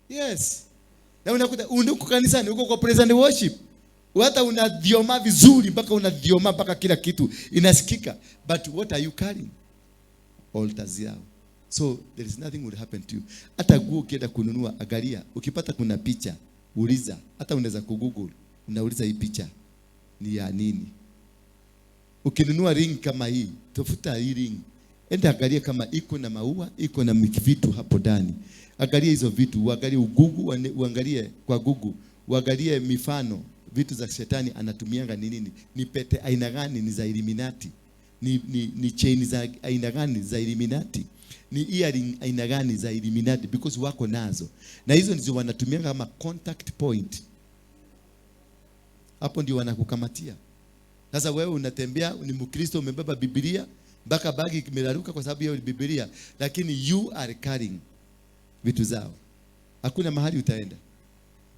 Yes. Na unakuta uko kanisani, uko kwa praise and worship. Hata unadhioma vizuri mpaka unadhioma mpaka kila kitu inasikika. But what are you carrying? Altars yao. So there is nothing will happen to you. Hata nguo ukienda kununua, angalia, ukipata kuna picha, uliza. Hata unaweza kugoogle, unauliza hii picha ni ya nini? Ukinunua ring kama hii, tafuta hii ring. Enda angalia kama iko na maua, iko na vitu hapo ndani. Angalia hizo vitu, uangalie uangalie kwa Google, uangalie mifano, vitu za shetani anatumianga ni nini? Ni pete aina gani ni za Illuminati? Ni chain za aina gani za Illuminati? Ni earring aina gani za Illuminati? Because wako nazo. Na hizo ndizo wanatumianga kama contact point. Hapo ndio wanakukamatia. Sasa wewe unatembea, ni Mkristo, umebeba Biblia, mpaka bagi imeraruka kwa sababu ya Biblia, lakini you are carrying vitu zao. Hakuna mahali utaenda.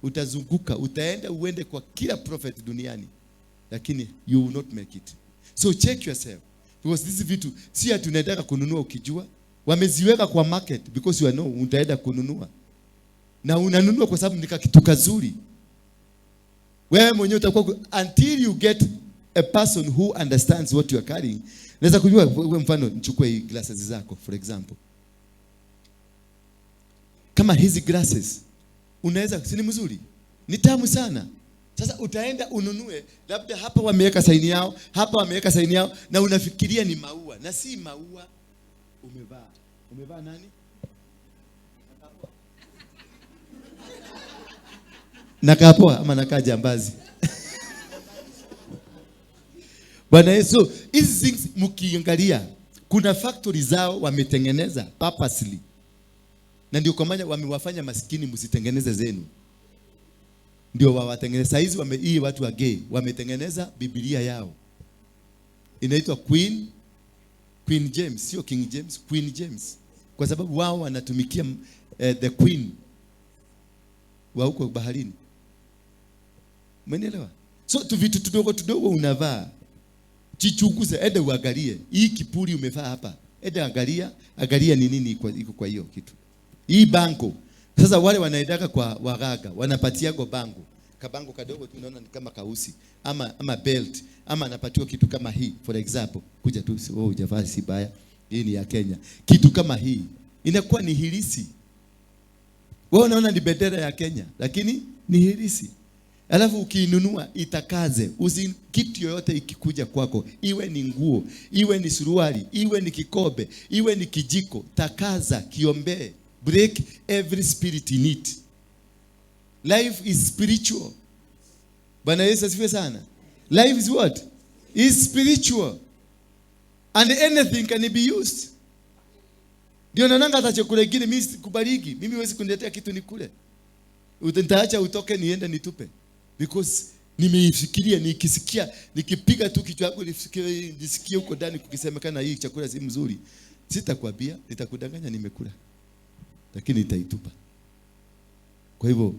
Utazunguka, utaenda uende kwa kila prophet duniani, lakini you will not make it. So check yourself. Because these vitu si ati unataka kununua ukijua, wameziweka kwa market because you know utaenda kununua. Na unanunua kwa sababu ni kitu kizuri. Wewe mwenyewe utakuwa until you get a person who understands what you are carrying. Naweza kujua, mfano nichukue hii glasses zako for example. Kama hizi glasses unaweza, si ni mzuri? Ni tamu sana. Sasa utaenda ununue, labda hapa wameweka saini yao, hapa wameweka saini yao, na unafikiria ni maua, na si maua. Umevaa nani? Nakapoa ama nakaa jambazi? Bwana Yesu, hizi things mkiangalia, kuna factory zao wametengeneza purposely. Na ndio kwa maana wamewafanya maskini msitengeneze zenu. Ndio wawatengeneza. Hizi hii watu wa gay wametengeneza Biblia yao. Inaitwa Queen James, sio King James, Queen James. Kwa sababu wao wanatumikia the queen wa huko baharini. Umeelewa? So tu vitu tudogo unavaa. Jichunguze, ende uangalie. Hii kipuri umevaa hapa. Ende angalia ni nini iko kwa hiyo kitu. Hii bango. Sasa wale wanaendaka kwa wagaga, wanapatiago bango. Kabango kadogo tunaona ni kama kausi ama belt, ama anapatiwa kitu kama hii for example. Kuja tu hujavaa si baya. Hii ni ya Kenya. Kitu kama hii inakuwa ni hilisi. Wewe unaona ni bendera ya Kenya, lakini ni hilisi. Alafu ukiinunua itakaze. Kitu yoyote ikikuja kwako, iwe ni nguo, iwe ni suruali, iwe ni kikombe, iwe ni kijiko, takaza, kiombee. Break every spirit in it. Life is spiritual. Bwana Yesu asifiwe sana. Life is what? Is spiritual. And anything can be used. Ndio nananga hata chakula kingine mimi sikubariki. Mimi huwezi kuniletea kitu nikule. Utaacha utoke niende nitupe. Because nimeifikiria, nikisikia, nikipiga tu kichwa changu nisikie huko ndani kukisemekana hii chakula si mzuri. Sitakwambia, nitakudanganya nimekula. Lakini nitaitupa. Kwa hivyo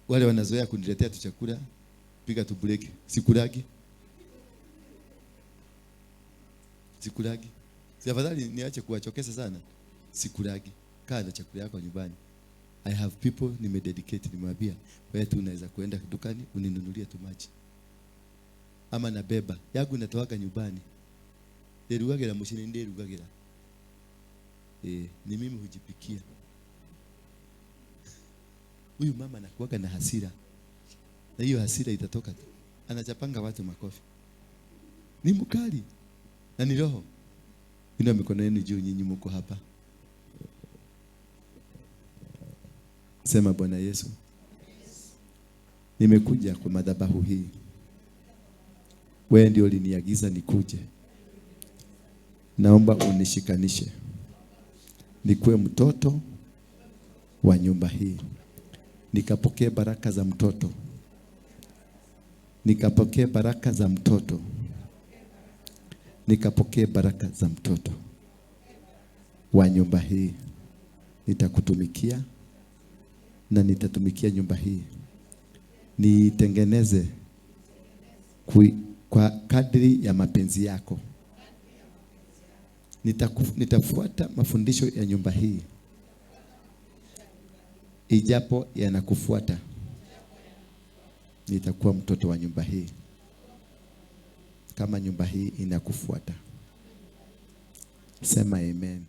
wale wanazoea kuniletea tu chakula, piga tu break. Sikulagi. Si afadhali niache kuwachokesa sana. Sikulagi. Kaa na chakula yako nyumbani. I have people nimededicate, nimwambia wewe tu unaweza kuenda dukani uninunulie tu maji. Ama na beba yangu natoka nyumbani. Nderugagera mushini nderugagera. Ni mimi hujipikia. Huyu mama anakuwa na hasira. Na hiyo hasira itatoka tu. Anachapanga watu makofi. Ni mkali. Na ni roho. Ina mikono yenu juu, nyinyi mko hapa. Sema, Bwana Yesu, nimekuja kwa madhabahu hii. Wewe ndio uliniagiza nikuje. Naomba unishikanishe. Nikuwe mtoto wa nyumba hii. Nikapokea baraka za mtoto. Nikapokea baraka za mtoto. Nikapokea baraka za mtoto wa nyumba hii. Nitakutumikia na nitatumikia nyumba hii. Nitengeneze kwa kadri ya mapenzi yako. Nitafuata mafundisho ya nyumba hii. ijapo yanakufuata, nitakuwa mtoto wa nyumba hii. Kama nyumba hii inakufuata, sema amen.